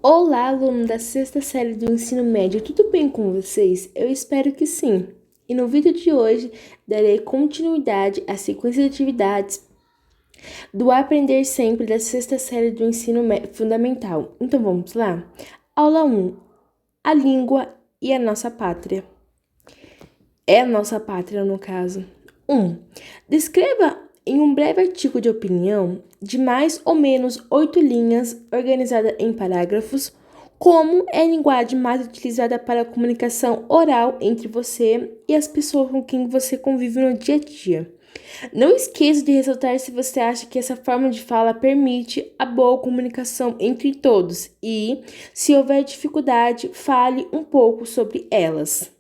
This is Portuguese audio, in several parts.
Olá, aluno da sexta série do ensino médio, tudo bem com vocês? Eu espero que sim. E no vídeo de hoje, darei continuidade à sequência de atividades do Aprender Sempre da sexta série do ensino fundamental. Então vamos lá? Aula 1. A língua e a nossa pátria. É a nossa pátria, no caso. 1. Descreva em um breve artigo de opinião, de mais ou menos 8 linhas, organizada em parágrafos, como é a linguagem mais utilizada para a comunicação oral entre você e as pessoas com quem você convive no dia a dia. Não esqueça de ressaltar se você acha que essa forma de fala permite a boa comunicação entre todos e, se houver dificuldade, fale um pouco sobre elas.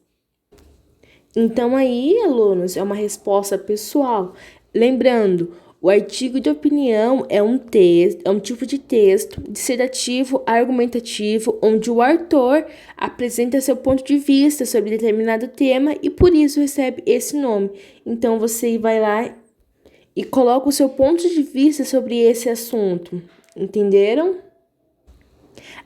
Então aí, alunos, é uma resposta pessoal. Lembrando, o artigo de opinião é um texto, é um tipo de texto dissertativo argumentativo, onde o autor apresenta seu ponto de vista sobre determinado tema e por isso recebe esse nome. Então você vai lá e coloca o seu ponto de vista sobre esse assunto. Entenderam?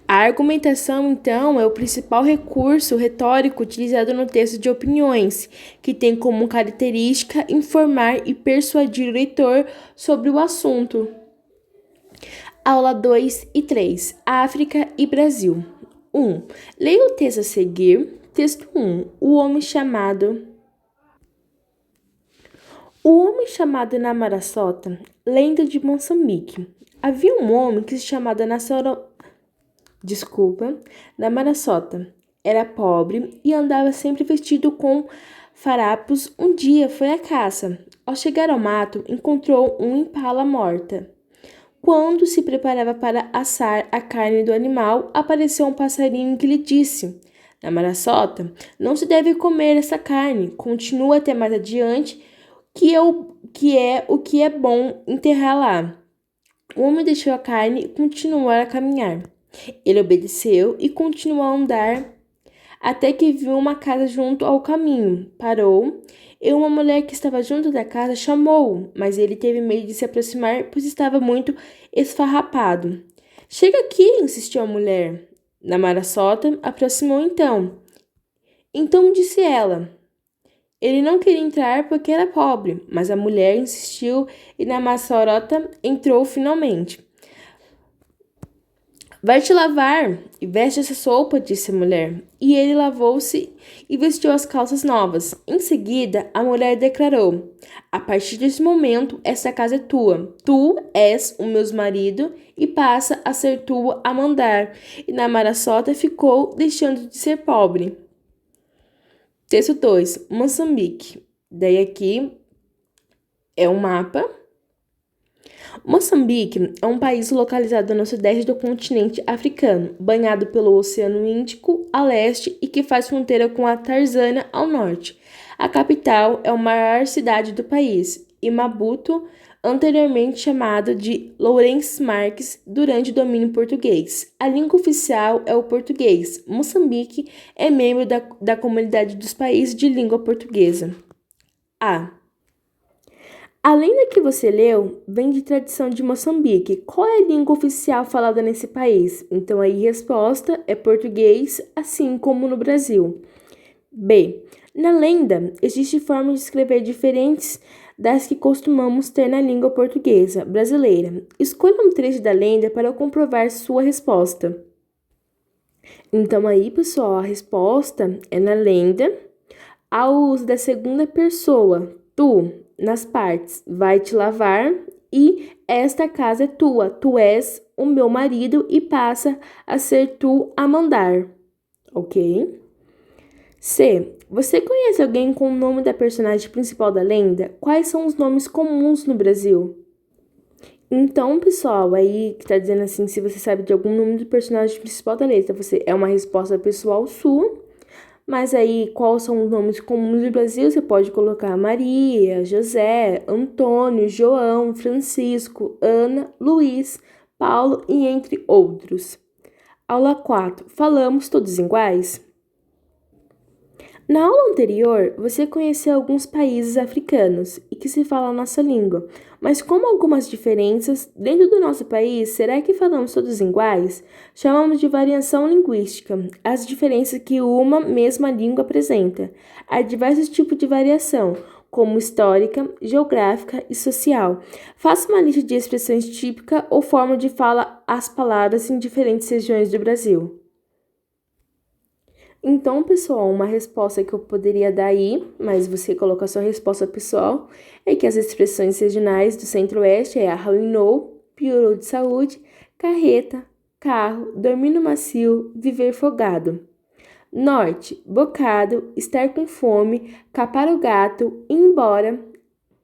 A argumentação, então, é o principal recurso retórico utilizado no texto de opiniões, que tem como característica informar e persuadir o leitor sobre o assunto. Aula 2 e 3. África e Brasil. 1. Leia o texto a seguir. Texto 1. O homem chamado Namaraçota, lenda de Moçambique. Havia um homem que se chamava Namaraçota. Era pobre e andava sempre vestido com farapos. Um dia foi à caça. Ao chegar ao mato, encontrou um impala morta. Quando se preparava para assar a carne do animal, apareceu um passarinho que lhe disse: Namaraçota, não se deve comer essa carne. Continua até mais adiante, que é bom enterrar lá. O homem deixou a carne e continuou a caminhar. Ele obedeceu e continuou a andar até que viu uma casa junto ao caminho. Parou e uma mulher que estava junto da casa chamou-o, mas ele teve medo de se aproximar, pois estava muito esfarrapado. Chega aqui, insistiu a mulher. Namaraçota aproximou então. Então disse ela. Ele não queria entrar porque era pobre, mas a mulher insistiu e Namaraçota entrou finalmente. Vai te lavar e veste essa sopa, disse a mulher. E ele lavou-se e vestiu as calças novas. Em seguida, a mulher declarou: A partir desse momento, essa casa é tua. Tu és o meu marido e passa a ser tua a mandar. E Namaraçota ficou deixando de ser pobre. Texto 2. Moçambique. Daí aqui é um mapa. Moçambique é um país localizado no sudeste do continente africano, banhado pelo Oceano Índico a leste e que faz fronteira com a Tanzânia ao norte. A capital é a maior cidade do país, e Maputo, anteriormente chamado de Lourenço Marques, durante o domínio português. A língua oficial é o português. Moçambique é membro da Comunidade dos Países de Língua Portuguesa. A. A lenda que você leu vem de tradição de Moçambique. Qual é a língua oficial falada nesse país? Então, aí a resposta é português, assim como no Brasil. B. Na lenda, existem formas de escrever diferentes das que costumamos ter na língua portuguesa brasileira. Escolha um trecho da lenda para comprovar sua resposta. Então, aí, pessoal, a resposta é na lenda, ao uso da segunda pessoa, tu, nas partes, vai te lavar e esta casa é tua, tu és o meu marido e passa a ser tu a mandar, ok? C. Você conhece alguém com o nome da personagem principal da lenda? Quais são os nomes comuns no Brasil? Então, pessoal, aí que tá dizendo assim, se você sabe de algum nome do personagem principal da lenda, você é uma resposta pessoal sua. Mas aí, quais são os nomes comuns do Brasil? Você pode colocar Maria, José, Antônio, João, Francisco, Ana, Luiz, Paulo e entre outros. Aula 4. Falamos todos iguais? Na aula anterior, você conheceu alguns países africanos e que se fala a nossa língua, mas como algumas diferenças dentro do nosso país, será que falamos todos iguais? Chamamos de variação linguística as diferenças que uma mesma língua apresenta. Há diversos tipos de variação, como histórica, geográfica e social. Faça uma lista de expressões típicas ou forma de fala as palavras em diferentes regiões do Brasil. Então, pessoal, uma resposta que eu poderia dar aí, mas você coloca a sua resposta pessoal, é que as expressões regionais do Centro-Oeste é arruinou, piorou de saúde, carreta, carro, dormir no macio, viver folgado. Norte, bocado, estar com fome, capar o gato, ir embora,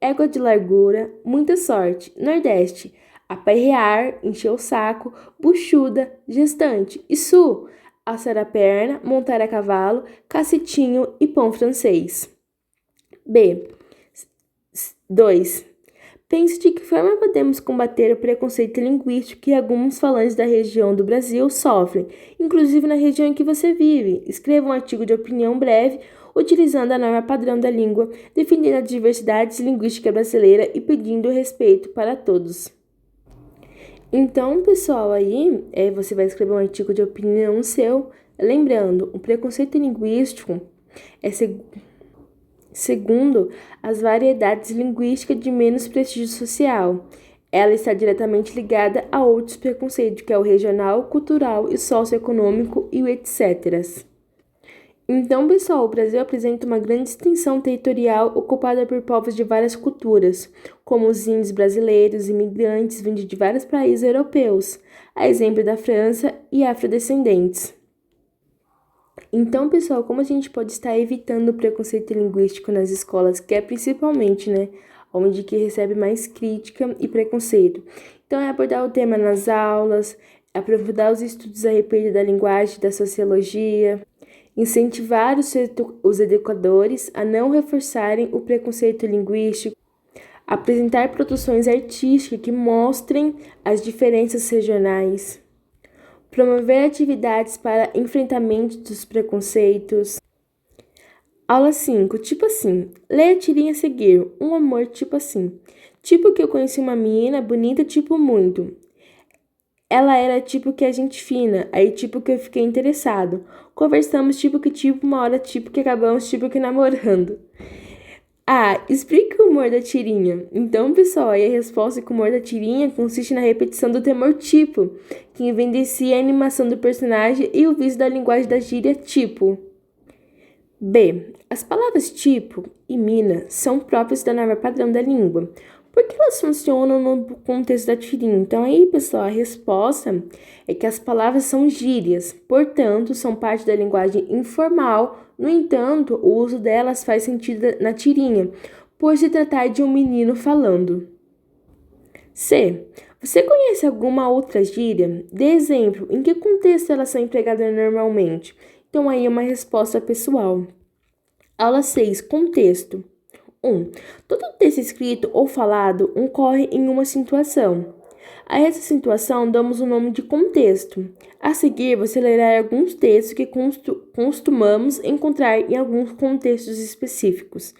égua de largura, muita sorte. Nordeste, aperrear, encher o saco, buchuda, gestante. E Sul, assar a perna, montar a cavalo, cacetinho e pão francês. B. 2. Pense de que forma podemos combater o preconceito linguístico que alguns falantes da região do Brasil sofrem, inclusive na região em que você vive. Escreva um artigo de opinião breve utilizando a norma padrão da língua, defendendo a diversidade linguística brasileira e pedindo respeito para todos. Então, pessoal, aí você vai escrever um artigo de opinião seu, lembrando, o preconceito linguístico é segundo as variedades linguísticas de menos prestígio social. Ela está diretamente ligada a outros preconceitos, que é o regional, cultural e socioeconômico e o etc. Então, pessoal, o Brasil apresenta uma grande extensão territorial ocupada por povos de várias culturas, como os índios brasileiros, imigrantes vindos de vários países europeus, a exemplo da França e afrodescendentes. Então, pessoal, como a gente pode estar evitando o preconceito linguístico nas escolas, que é principalmente, onde que recebe mais crítica e preconceito? Então, é abordar o tema nas aulas, aprofundar os estudos a respeito da linguagem, da sociologia, incentivar os educadores a não reforçarem o preconceito linguístico, apresentar produções artísticas que mostrem as diferenças regionais, promover atividades para enfrentamento dos preconceitos. Aula 5, tipo assim. Leia a tirinha a seguir. Um amor tipo assim. Tipo que eu conheci uma menina bonita, tipo muito. Ela era tipo que a gente fina, aí tipo que eu fiquei interessado. Conversamos tipo uma hora tipo que acabamos tipo que namorando. Ah, explique o humor da tirinha. Então, pessoal, aí a resposta é que o humor da tirinha consiste na repetição do temor tipo, que evidencia a animação do personagem e o viso da linguagem da gíria tipo. B. As palavras tipo e mina são próprias da norma padrão da língua. Por que elas funcionam no contexto da tirinha? Então, aí, pessoal, a resposta é que as palavras são gírias, portanto, são parte da linguagem informal. No entanto, o uso delas faz sentido na tirinha, por se tratar de um menino falando. C. Você conhece alguma outra gíria? Dê exemplo, em que contexto elas são empregadas normalmente? Então, aí é uma resposta pessoal. Aula 6. Contexto. 1. Todo texto escrito ou falado ocorre em uma situação. A essa situação damos o nome de contexto. A seguir, você lerá alguns textos que costumamos encontrar em alguns contextos específicos.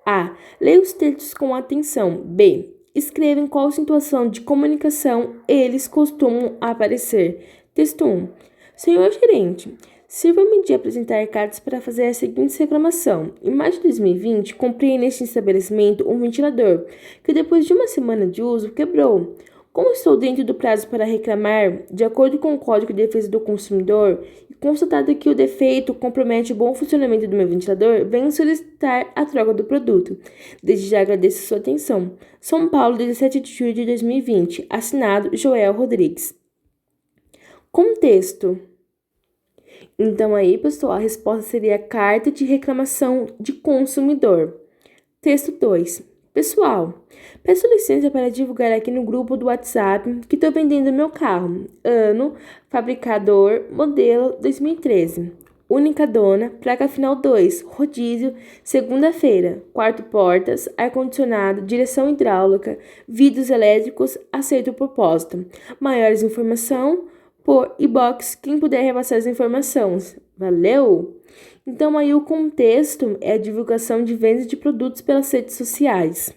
A. Leia os textos com atenção. B. Escreva em qual situação de comunicação eles costumam aparecer. Texto 1. Senhor gerente, sirva-me de apresentar cartas para fazer a seguinte reclamação. Em maio de 2020, comprei neste estabelecimento um ventilador, que depois de uma semana de uso quebrou. Como estou dentro do prazo para reclamar, de acordo com o Código de Defesa do Consumidor, e constatado que o defeito compromete o bom funcionamento do meu ventilador, venho solicitar a troca do produto. Desde já agradeço sua atenção. São Paulo, 17 de julho de 2020. Assinado Joel Rodrigues. Contexto. Então aí, pessoal, a resposta seria carta de reclamação de consumidor. Texto 2. Pessoal, peço licença para divulgar aqui no grupo do WhatsApp que estou vendendo meu carro. Ano, fabricador, modelo 2013. Única dona, placa final 2, rodízio, segunda-feira, quarto portas, ar-condicionado, direção hidráulica, vidros elétricos, aceito proposta. Maiores informações por inbox, quem puder repassar as informações. Valeu? Então, aí o contexto é a divulgação de vendas de produtos pelas redes sociais.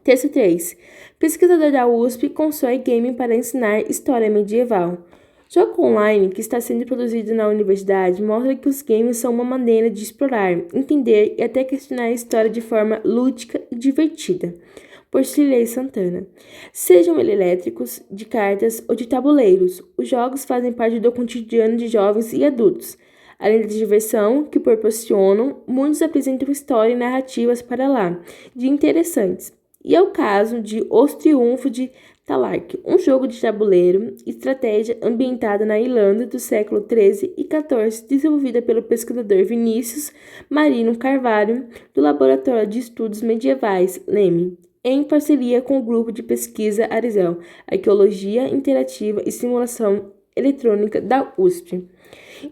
Texto 3. Pesquisador da USP constrói game para ensinar história medieval. Jogo online que está sendo produzido na universidade mostra que os games são uma maneira de explorar, entender e até questionar a história de forma lúdica e divertida. Por Shirley Santana. Sejam eles elétricos, de cartas ou de tabuleiros, os jogos fazem parte do cotidiano de jovens e adultos. Além da diversão que proporcionam, muitos apresentam histórias e narrativas para lá, de interessantes. E é o caso de Os Triunfos de Talark, um jogo de tabuleiro e estratégia ambientada na Irlanda do século XIII e XIV, desenvolvida pelo pesquisador Vinícius Marino Carvalho, do Laboratório de Estudos Medievais, LEME, em parceria com o grupo de pesquisa Arizel, Arqueologia Interativa e Simulação Eletrônica da USP.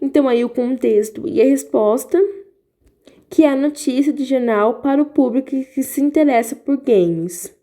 Então, aí o contexto e a resposta, que é a notícia de jornal para o público que se interessa por games.